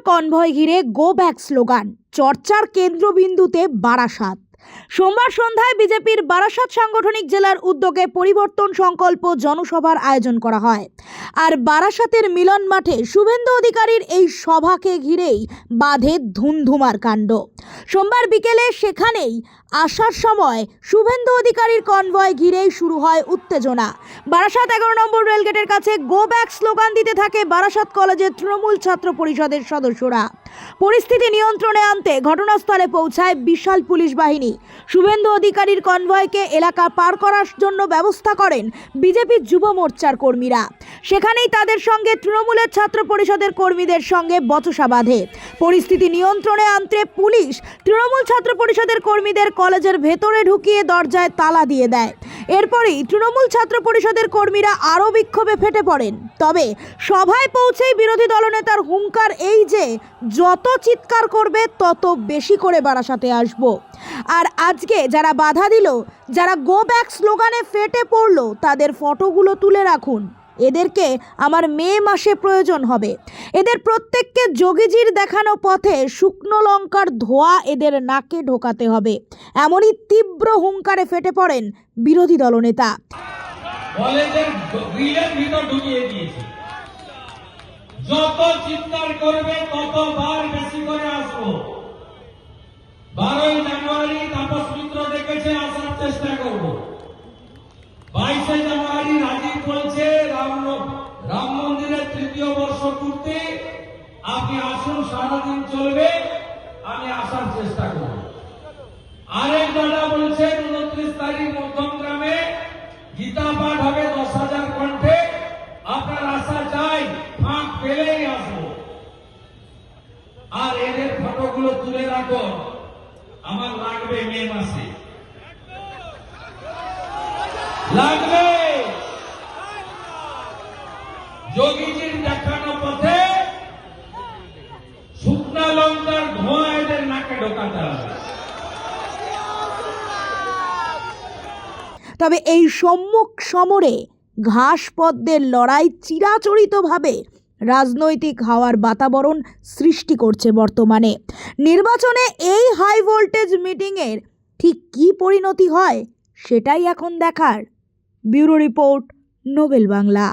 Convoy ঘিরে go back slogan, চর্চার কেন্দ্রবিন্দুতে বারাসাত। সোমবার সন্ধ্যায় বিজেপির বারাসাত সাংগঠনিক জেলার উদ্যোগে পরিবর্তন সংকল্প জনসভার আয়োজন করা হয়। আর বারাসাতের মিলন মাঠে শুভেন্দু অধিকারীর এই সভাকে ঘিরেই বাধে ধুমধুমার কাণ্ড। সোমবার বিকেলে সেখানেই আসার সময় শুভেন্দু অধিকারীর কনভয় ঘিরেই শুরু হয় উত্তেজনা। বারাসাত 11 নম্বর রেলগেটের কাছে গো ব্যাক স্লোগান দিতে থাকে বারাসাত কলেজের তৃণমূল ছাত্র পরিষদের সদস্যরা। পরিস্থিতি নিয়ন্ত্রণে আনতে ঘটনাস্থলে পৌঁছায় বিশাল পুলিশ বাহিনী। শুভেন্দু অধিকারীর কনভয়কে এলাকা পার করার জন্য ব্যবস্থা করেন বিজেপি যুব মোর্চার কর্মীরা। সেখানেই তাদের সঙ্গে তৃণমূলের ছাত্র পরিষদের কর্মীদের সঙ্গে বচসা বাঁধে। পরিস্থিতি নিয়ন্ত্রণে আনতে পুলিশ তৃণমূল ছাত্র পরিষদের কর্মীদের কলেজের ভেতরে ঢুকিয়ে দরজায় তালা দিয়ে দেয়। এরপরই তৃণমূল ছাত্র পরিষদের কর্মীরা আরও বিক্ষোভে ফেটে পড়েন। তবে সভায় পৌঁছেই বিরোধী দলনেতার হুঙ্কার এই যে যত চিৎকার করবে তত বেশি করে বারাসাতে আসব। আর আজকে যারা বাধা দিল, যারা গো ব্যাক স্লোগানে ফেটে পড়লো, তাদের ফটোগুলো তুলে রাখুন। এদেরকে আমার মে মাসে প্রয়োজন হবে। এদের প্রত্যেককে যোগীজির দেখানো পথে শুকনো লঙ্কার ধোয়া এদের নাকে ঢোকাতে হবে। এমনই তীব্র হুঙ্কারে ফেটে পড়েন বিরোধী দলনেতা। যত চিৎকার করবে ততবার বেশি করে আসবো। 12ই জানুয়ারি তাপস মিত্র ডেকেছে, আসার চেষ্টা করব। 22শে জানুয়ারি রাজীব বলছে রাম মন্দিরের 3য় বর্ষ পূর্তি, আপনি আসুন, সারাদিন চলবে, আমি আসার চেষ্টা করব। আরেক দাদা বলছে 29 তারিখ মধ্যমগ্রামে গীতা পাঠ হবে 10,000 কণ্ঠে, আপনার আশা চাই, ফাঁক পেলেই আসবো। আর এদের ফটোগুলো তুলে রাখো, আমার লাগবে মে মাসে, লাগবে। যোগীজির দেখানো পথে শুকনা লঙ্কার ধোঁয়া এদের নাকে ঢোকাতে হবে। তবে এই সম্মুখ সমরে ঘাস পদ্মের লড়াই চিরাচরিতভাবে রাজনৈতিক হাওয়ার বাতাবরণ সৃষ্টি করছে বর্তমানে। নির্বাচনে এই হাই ভোল্টেজ মিটিংয়ের ঠিক কী পরিণতি হয় সেটাই এখন দেখার। Bureau report, Nobel Bangla.